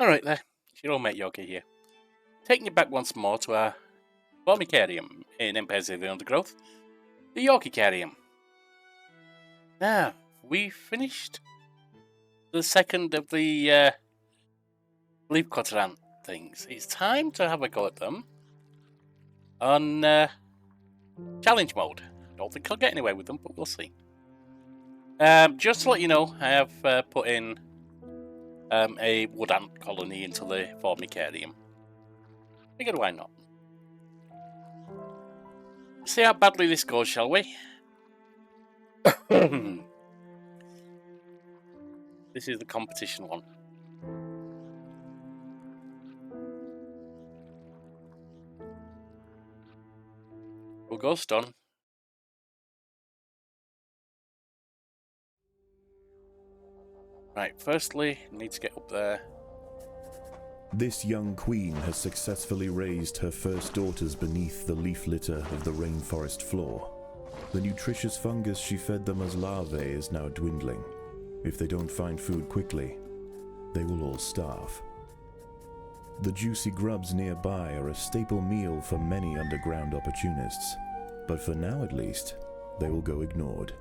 Alright there, it's your old mate Yogi here. Taking you back once more to our Formicarium in Empires of the Undergrowth, the Yorkicarium. Now, we finished the second of the leafcutter ant things. It's time to have a go at them on challenge mode. I don't think I'll get anywhere with them, but we'll see. Just to let you know, I have put in a wood ant colony into the Formicarium. Figured why not. See how badly this goes, shall we? This is the competition one. We'll go stun. Right, firstly, need to get up there. This young queen has successfully raised her first daughters beneath the leaf litter of the rainforest floor. The nutritious fungus she fed them as larvae is now dwindling. If they don't find food quickly, they will all starve. The juicy grubs nearby are a staple meal for many underground opportunists, but for now at least, they will go ignored.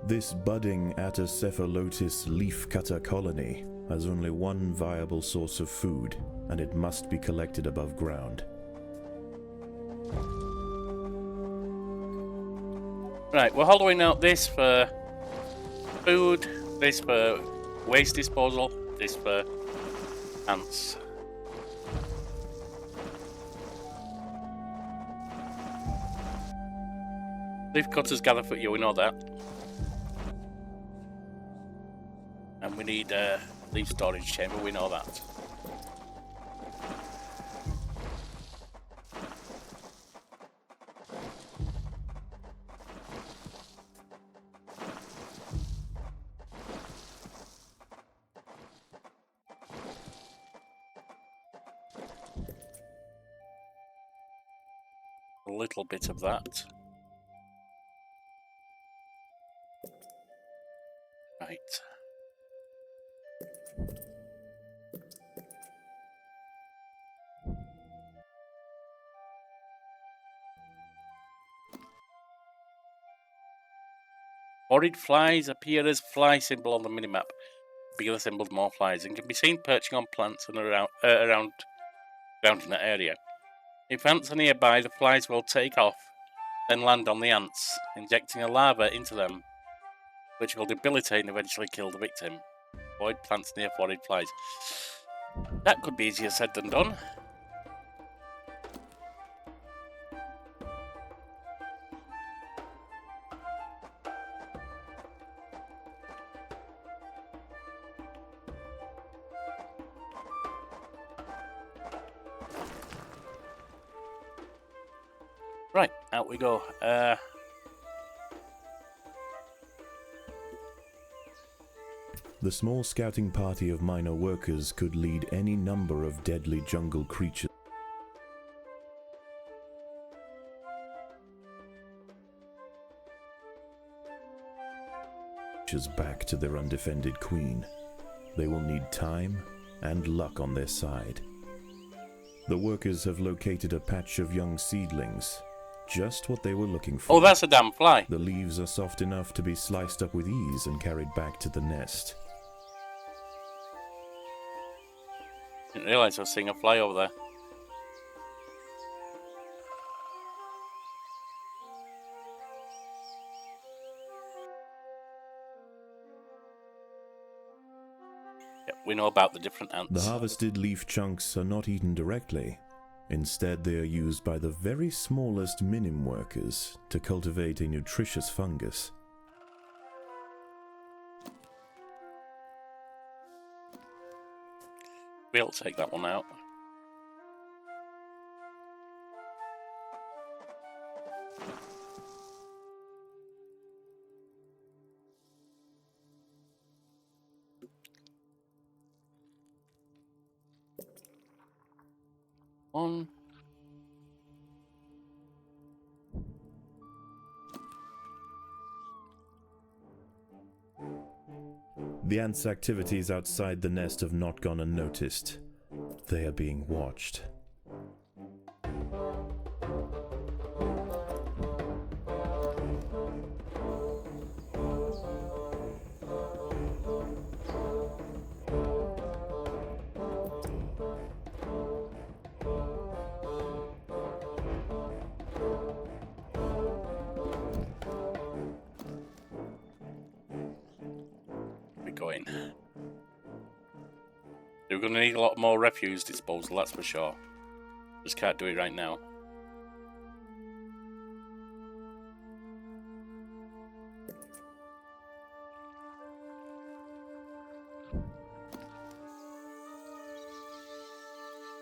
This budding Atacephalotis leafcutter colony has only one viable source of food, and it must be collected above ground. Right, we're hollowing out this for food, this for waste disposal, this for ants. Leaf cutters gather for you, we know that. And we need a leaf storage chamber, we know that. A little bit of that. Right. Horrid flies appear as fly symbol on the minimap. Bigger the symbol, more flies, and can be seen perching on plants and around in that area. If ants are nearby, the flies will take off, then land on the ants, injecting a larva into them, which will debilitate and eventually kill the victim. Avoid plants near horrid flies. That could be easier said than done. Right, out we go. The small scouting party of minor workers could lead any number of deadly jungle creatures back to their undefended queen. They will need time and luck on their side. The workers have located a patch of young seedlings, just what they were looking for. Oh, that's a damn fly. The leaves are soft enough to be sliced up with ease and carried back to the nest. Didn't realise I was seeing a fly over there. Yep, we know about the different ants. The harvested leaf chunks are not eaten directly. Instead, they are used by the very smallest minim workers to cultivate a nutritious fungus. We'll take that one out. One. The ants' activities outside the nest have not gone unnoticed. They are being watched. Going. We're going to need a lot more refuse disposal, that's for sure. Just can't do it right now.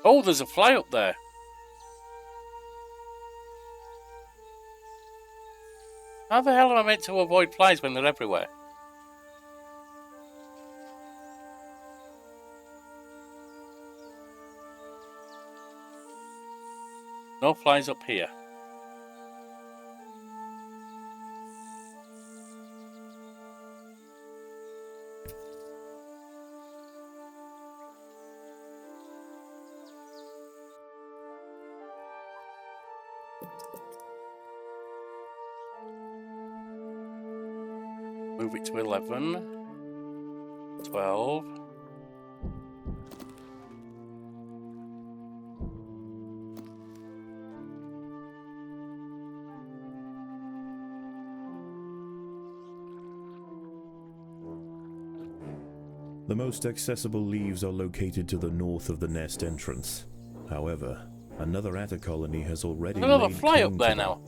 Oh, there's a fly up there. How the hell am I meant to avoid flies when they're everywhere? No flies up here. Move it to 11. 12. The most accessible leaves are located to the north of the nest entrance. However, another atta colony has already Another laid fly claim up to there them. now.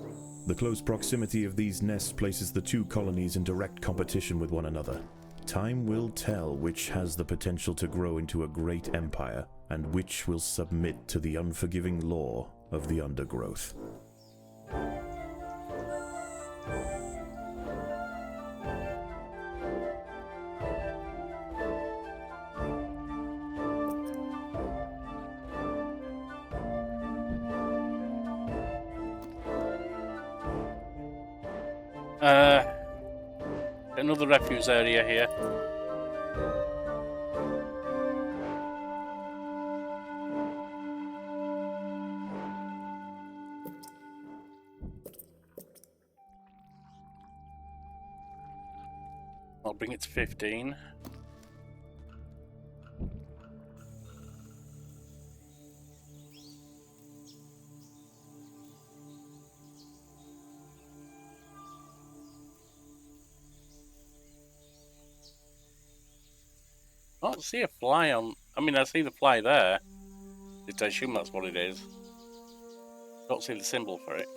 The close proximity of these nests places the two colonies in direct competition with one another. Time will tell which has the potential to grow into a great empire, and which will submit to the unforgiving law of the Undergrowth. Another refuse area here. I'll bring it to 15. I don't see a fly on. I mean, I see the fly there. I assume that's what it is. Don't see the symbol for it.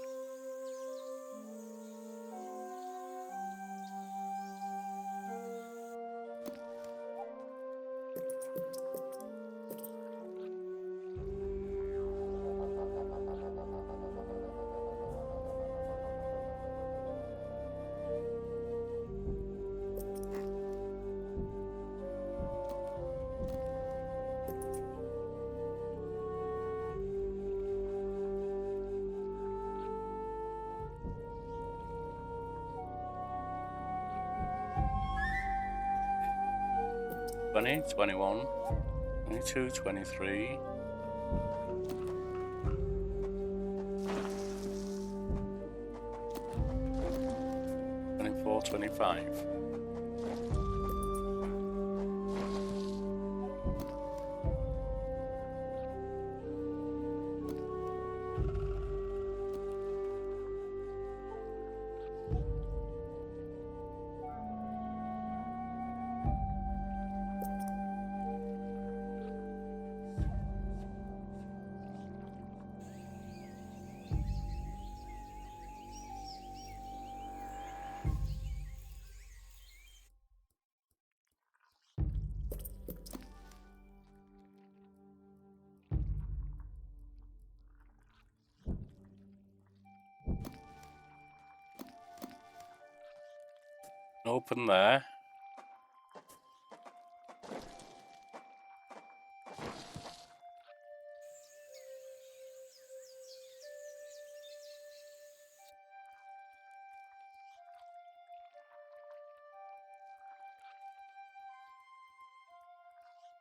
Twenty, 21, 22, 23. 24, 25. Open there.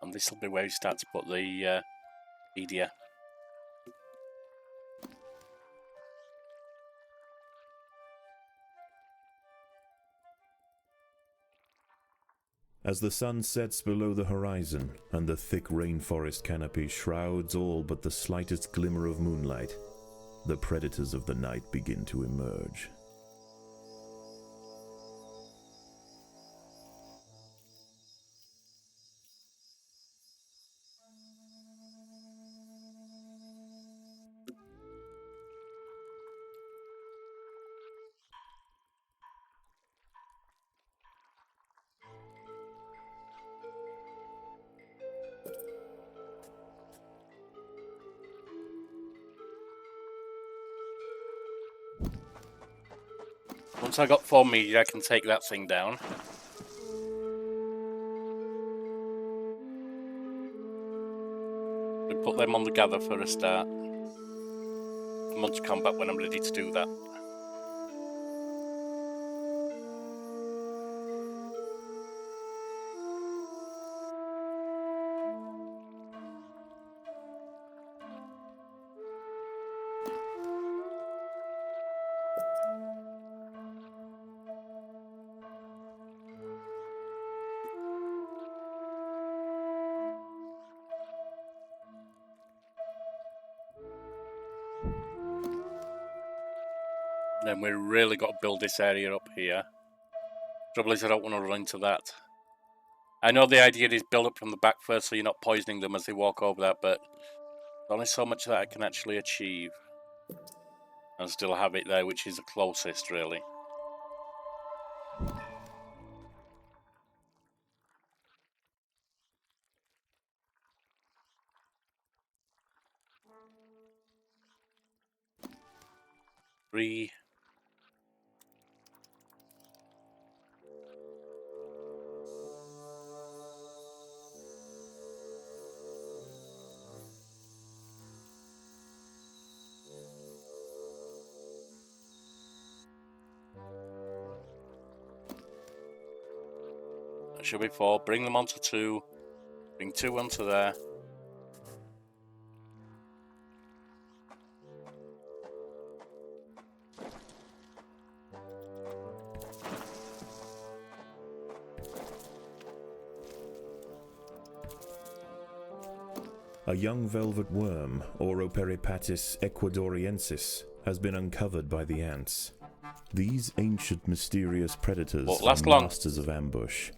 And this will be where you start to put the media. As the sun sets below the horizon and the thick rainforest canopy shrouds all but the slightest glimmer of moonlight, the predators of the night begin to emerge. Once I got 4 media, I can take that thing down. We put them on the gather for a start. I'm on to combat when I'm ready to do that. Then we really got to build this area up here. Trouble is, I don't want to run into that. I know the idea is build up from the back first so you're not poisoning them as they walk over that, but there's only so much that I can actually achieve. And still have it there, which is the closest, really. Three. That should be 4. Bring them onto 2. Bring 2 onto there. A young velvet worm, Oroperipatis ecuadoriensis, has been uncovered by the ants. These ancient mysterious predators are masters of ambush.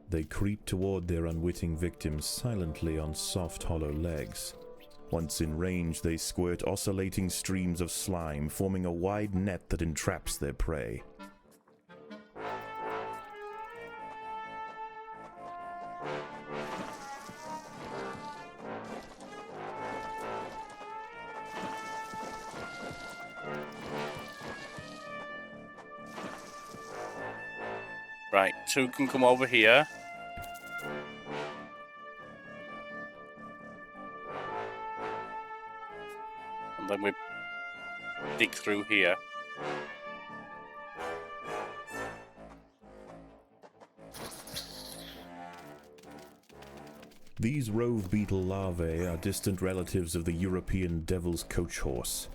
They creep toward their unwitting victims silently on soft, hollow legs. Once in range, they squirt oscillating streams of slime, forming a wide net that entraps their prey. Right, 2 can come over here. And then we dig through here. These rove beetle larvae are distant relatives of the European devil's coach horse.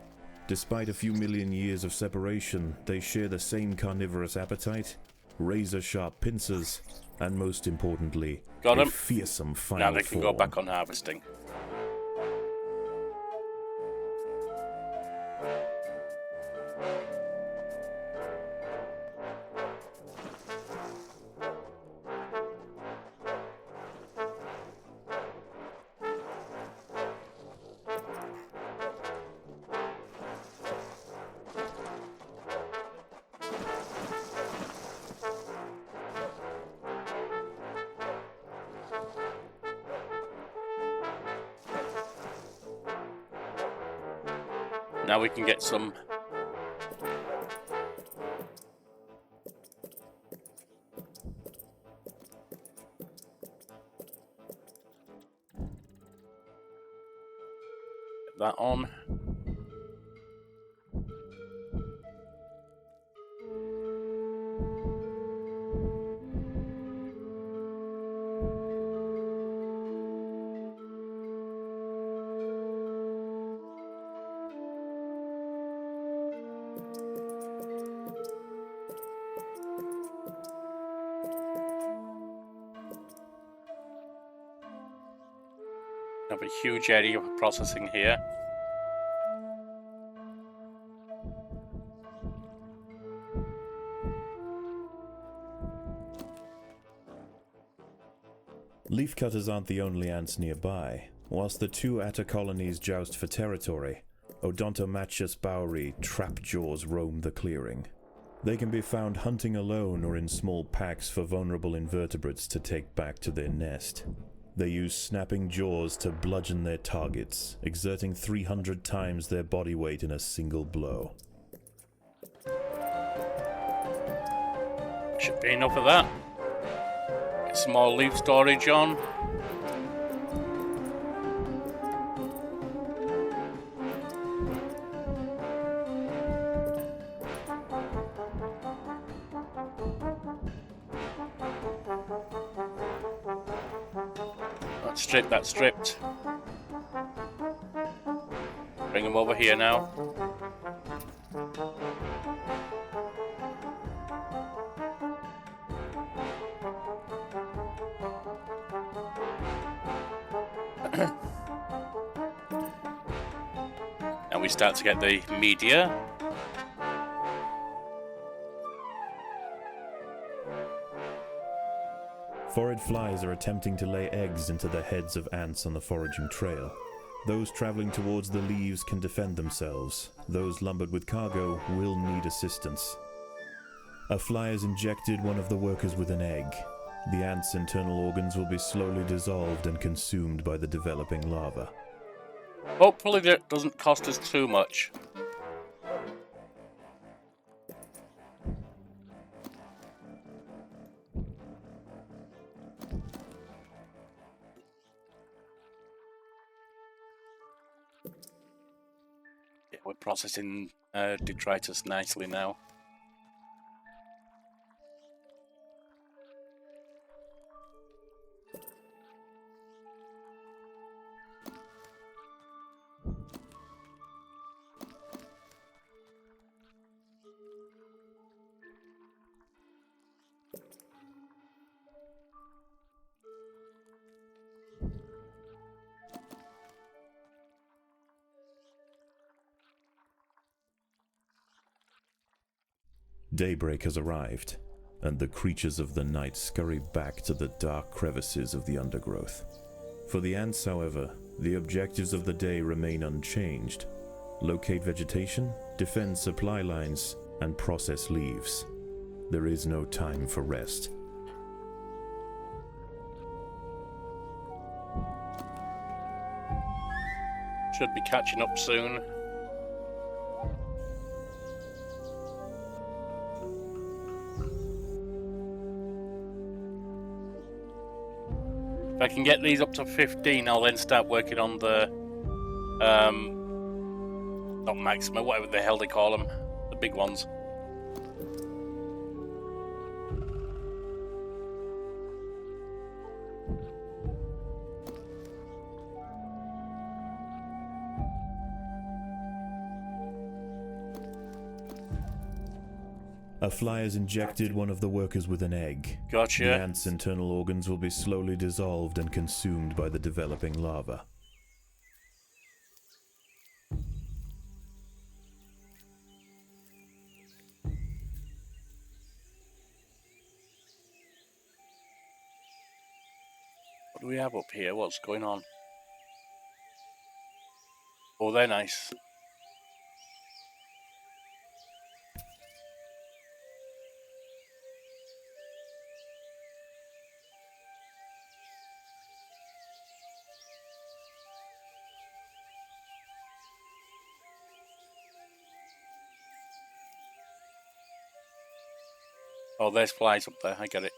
Despite a few million years of separation, they share the same carnivorous appetite, razor-sharp pincers, and most importantly, a fearsome final Now they can go back on harvesting. Now we can get some that on. Have a huge area for processing here. Leafcutters aren't the only ants nearby. Whilst the two atta colonies joust for territory, Odontomachus bowery trapjaws roam the clearing. They can be found hunting alone or in small packs for vulnerable invertebrates to take back to their nest. They use snapping jaws to bludgeon their targets, exerting 300 times their body weight in a single blow. Should be enough of that. Get some more leaf storage on. That's stripped. Bring them over here now. And we start to get the media. Phorid flies are attempting to lay eggs into the heads of ants on the foraging trail. Those traveling towards the leaves can defend themselves. Those lumbered with cargo will need assistance. A fly has injected one of the workers with an egg. The ant's internal organs will be slowly dissolved and consumed by the developing larva. Hopefully that doesn't cost us too much. Yeah, we're processing detritus nicely now. Daybreak has arrived, and the creatures of the night scurry back to the dark crevices of the undergrowth. For the ants, however, the objectives of the day remain unchanged. Locate vegetation, defend supply lines, and process leaves. There is no time for rest. Should be catching up soon. If I can get these up to 15, I'll then start working on the, not maxima, whatever the hell they call them, the big ones. A fly has injected one of the workers with an egg. Gotcha. The ant's internal organs will be slowly dissolved and consumed by the developing larva. What do we have up here? What's going on? Oh, they're nice. Oh, there's flies up there. I get it.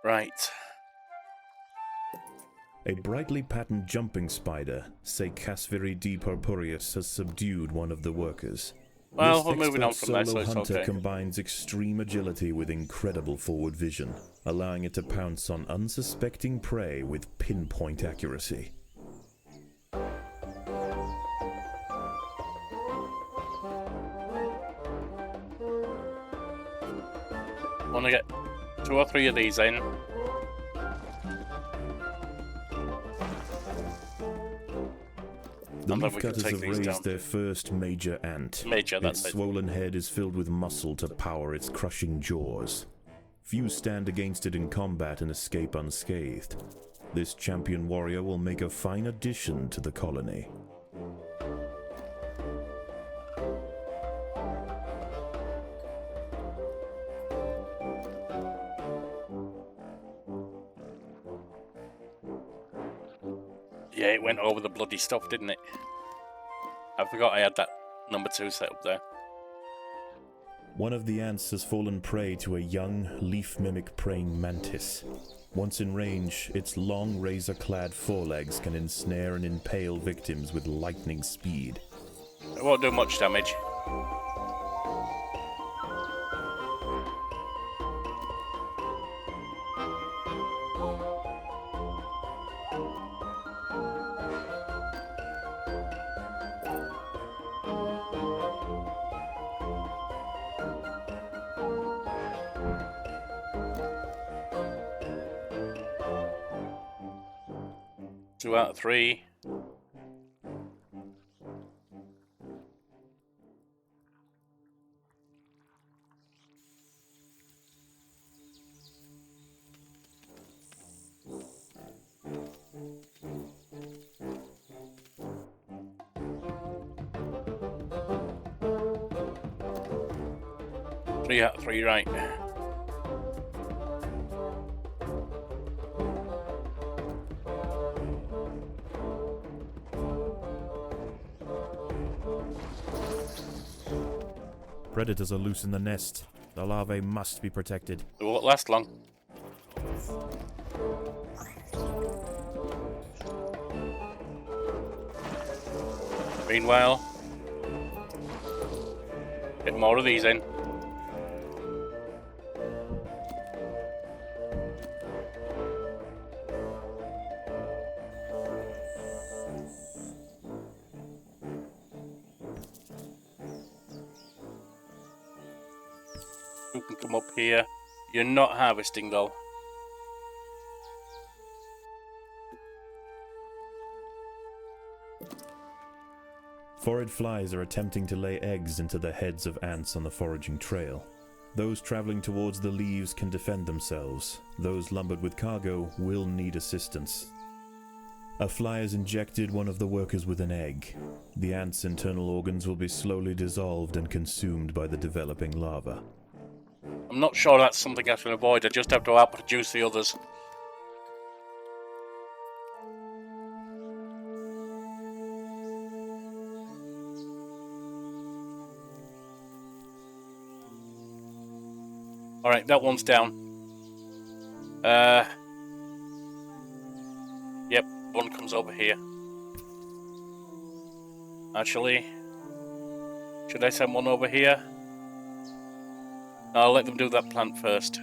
Right. A brightly patterned jumping spider, Casviri D. purpureus, has subdued one of the workers. Well, This we're moving on expert from there, so solo it's hunter okay. combines extreme agility with incredible forward vision, allowing it to pounce on unsuspecting prey with pinpoint accuracy. Want to get 2 or 3 of these in. The And then we can leafcutters take have these raised down. their first major ant. Major, that's Its it. swollen head is filled with muscle to power its crushing jaws. Few stand against it in combat and escape unscathed. This champion warrior will make a fine addition to the colony. Yeah, it went over the bloody stuff, didn't it? I forgot I had that number 2 set up there. One of the ants has fallen prey to a young, leaf-mimic praying mantis. Once in range, its long, razor-clad forelegs can ensnare and impale victims with lightning speed. It won't do much damage. Two out of 3. Three out of 3, right. Predators are loose in the nest. The larvae must be protected. It won't last long. Meanwhile, get more of these in. You can come up here. You're not harvesting though. Phorid flies are attempting to lay eggs into the heads of ants on the foraging trail. Those traveling towards the leaves can defend themselves. Those lumbered with cargo will need assistance. A fly has injected one of the workers with an egg. The ant's internal organs will be slowly dissolved and consumed by the developing larva. I'm not sure that's something I can avoid. I just have to outproduce the others. Alright, that one's down. Yep, one comes over here. Actually, should I send one over here? No, I'll let them do that plant first.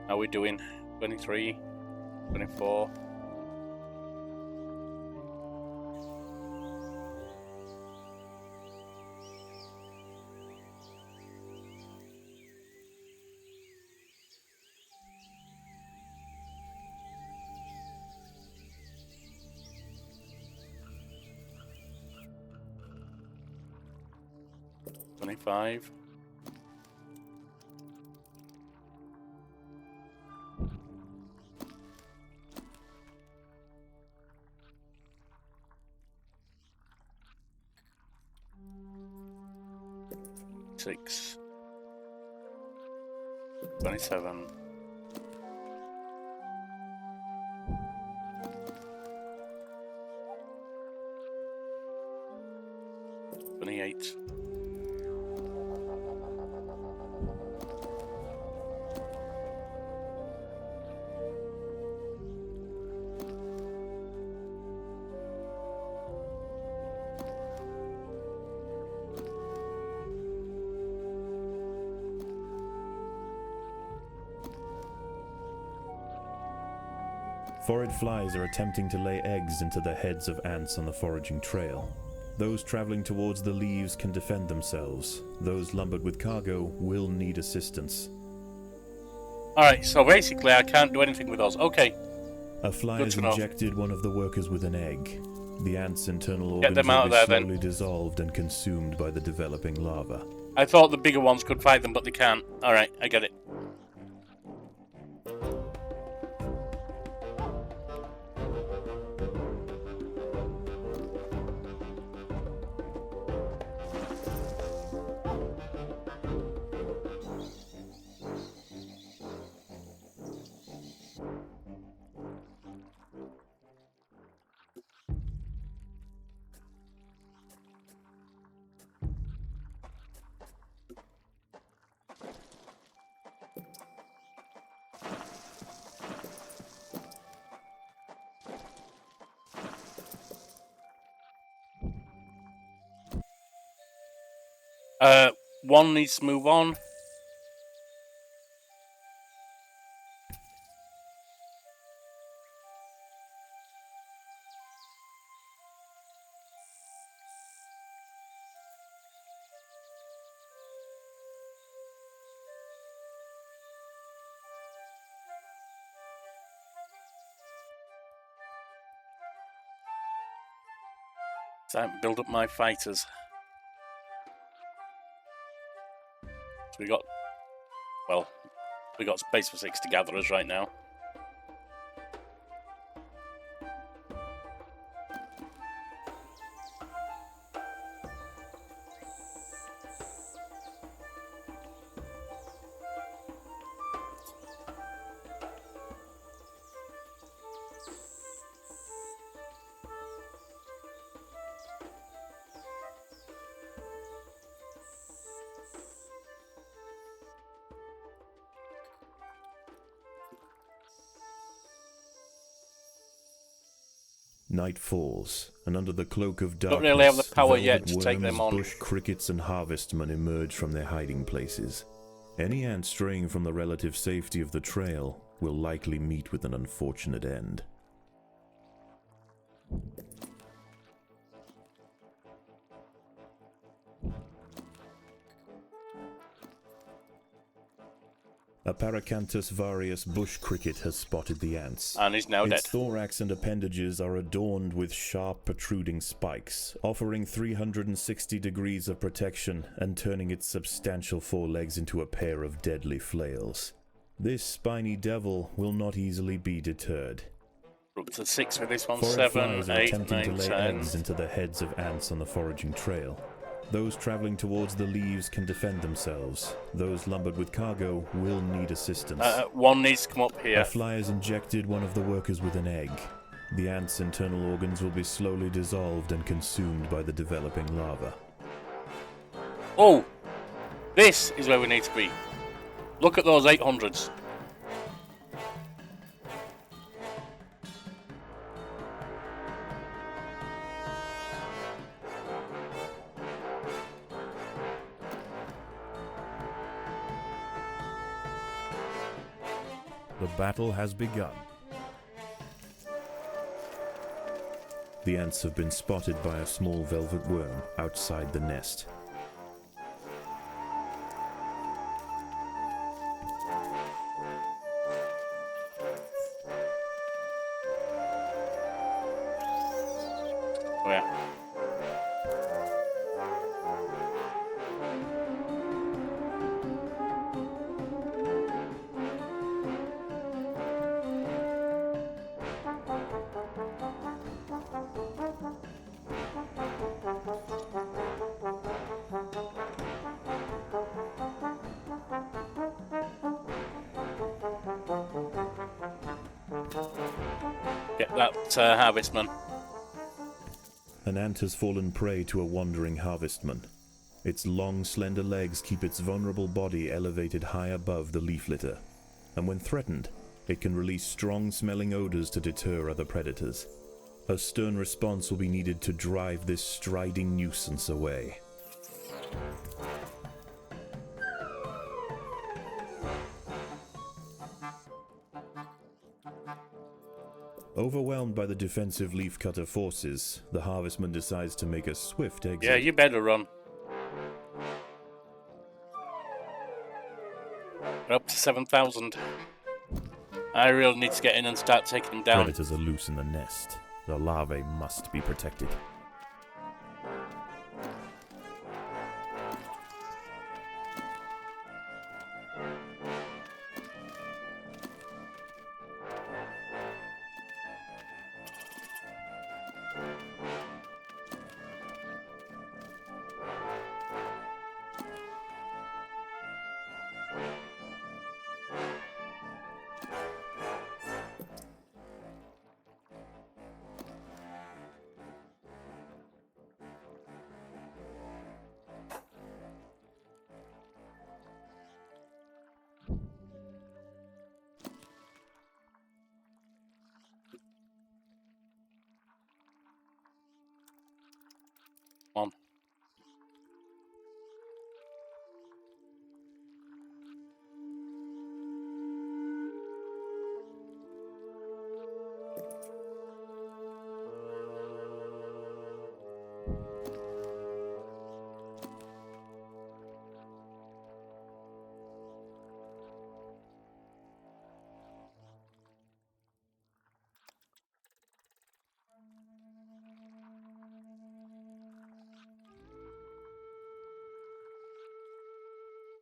How are we doing? 23, 24. $25. $6. 27. $28. Forrid flies are attempting to lay eggs into the heads of ants on the foraging trail. Those traveling towards the leaves can defend themselves. Those lumbered with cargo will need assistance. Alright, so basically I can't do anything with those. Okay. A fly has injected one of the workers with an egg. The ant's internal organs will be slowly dissolved and consumed by the developing larva. I thought the bigger ones could fight them, but they can't. Alright, I get it. One needs to move on. So build up my fighters. So we got space for 60 gatherers right now. Night falls, and under the cloak of darkness, don't really have the power yet to worms, take them on. bush crickets and harvestmen emerge from their hiding places. Any ant straying from the relative safety of the trail will likely meet with an unfortunate end. A Paracanthus varius bush cricket has spotted the ants. And is now dead. Its thorax and appendages are adorned with sharp protruding spikes, offering 360 degrees of protection and turning its substantial forelegs into a pair of deadly flails. This spiny devil will not easily be deterred. Up to 6 for this one. Foraged 7, flies are 8, attempting 9, to lay 10. eggs into the heads of ants on the foraging trail. Those traveling towards the leaves can defend themselves. Those lumbered with cargo will need assistance. One needs to come up here. A fly has injected one of the workers with an egg. The ant's internal organs will be slowly dissolved and consumed by the developing larva. Oh! This is where we need to be. Look at those 800s. The battle has begun. The ants have been spotted by a small velvet worm outside the nest. Oh, yeah. Get that harvestman. An ant has fallen prey to a wandering harvestman. Its long, slender legs keep its vulnerable body elevated high above the leaf litter, and when threatened, it can release strong-smelling odors to deter other predators. A stern response will be needed to drive this striding nuisance away. Overwhelmed by the defensive leafcutter forces, the harvestman decides to make a swift exit. Yeah, you better run. We're up to 7,000. I really need to get in and start taking them down. Predators are loose in the nest. The larvae must be protected. On.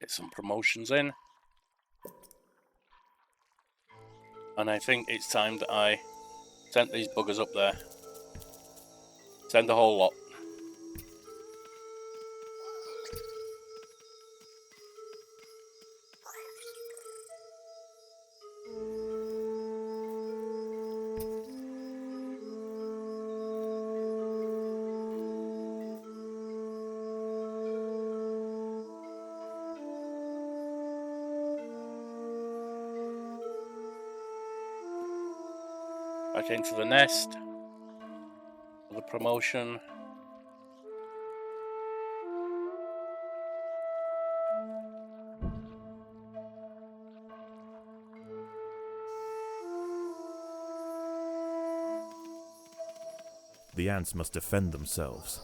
Get some promotions in. And I think it's time that I sent these buggers up there. Send the whole lot. Back into the nest. The promotion. The ants must defend themselves.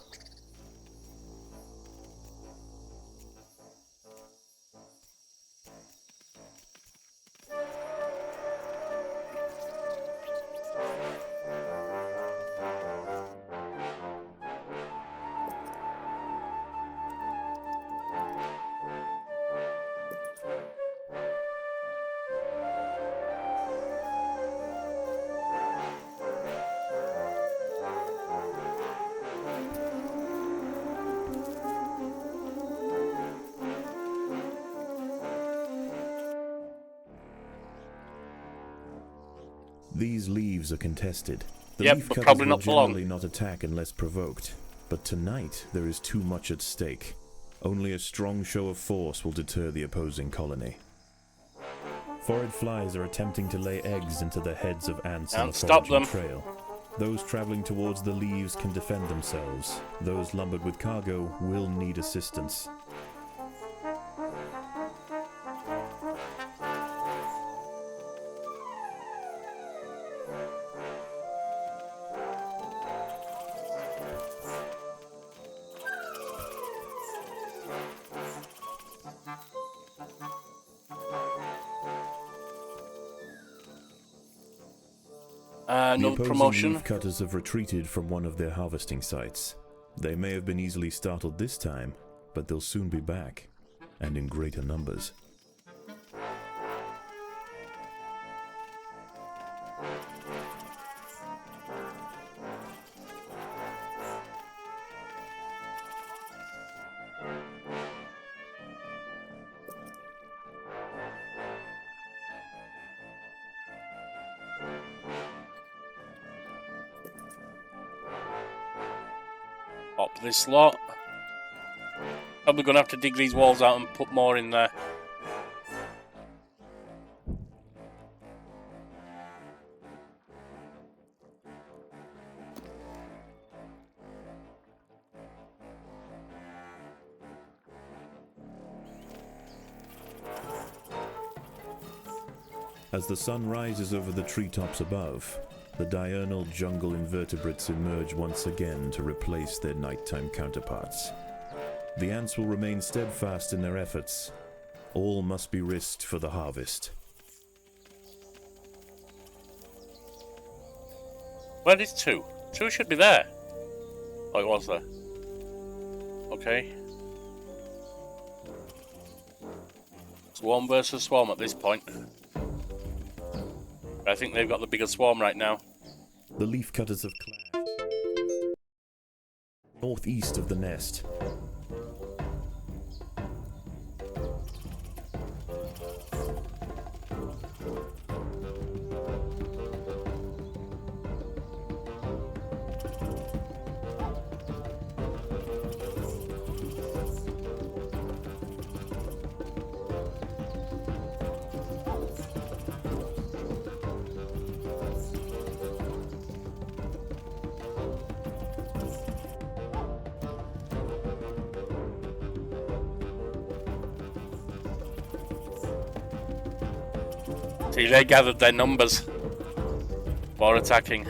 These leaves are contested. The Yep, leaf but cutters probably will not for long. generally not attack unless provoked. But tonight, there is too much at stake. Only a strong show of force will deter the opposing colony. Foraged flies are attempting to lay eggs into the heads of ants on the Ants, stop foraging them. trail. Those traveling towards the leaves can defend themselves. Those lumbered with cargo will need assistance. The Another opposing promotion. leaf cutters have retreated from one of their harvesting sites. They may have been easily startled this time, but they'll soon be back, and in greater numbers. Up this lot. Probably gonna have to dig these walls out and put more in there. As the sun rises over the treetops above, the diurnal jungle invertebrates emerge once again to replace their nighttime counterparts. The ants will remain steadfast in their efforts. All must be risked for the harvest. Where is 2? 2 should be there. Oh, it was there. Okay. Swarm versus swarm at this point. I think they've got the bigger swarm right now. The leafcutters have clashed northeast of the nest. See, they gathered their numbers for attacking.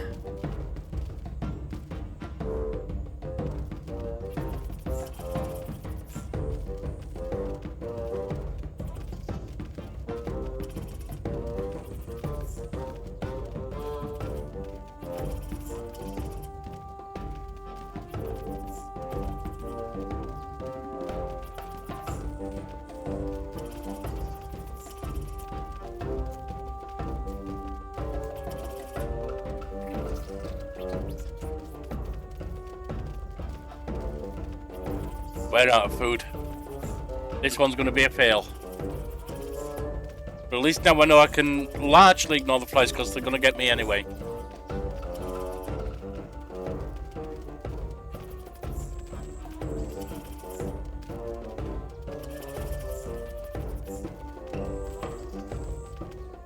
We're out of food. This one's going to be a fail. But at least now I know I can largely ignore the flies because they're going to get me anyway.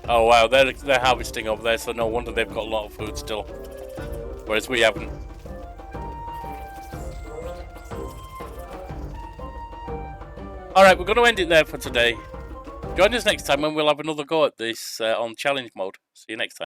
Oh wow, they're harvesting over there, so no wonder they've got a lot of food still. Whereas we haven't. Alright, we're going to end it there for today. Join us next time when we'll have another go at this on challenge mode. See you next time.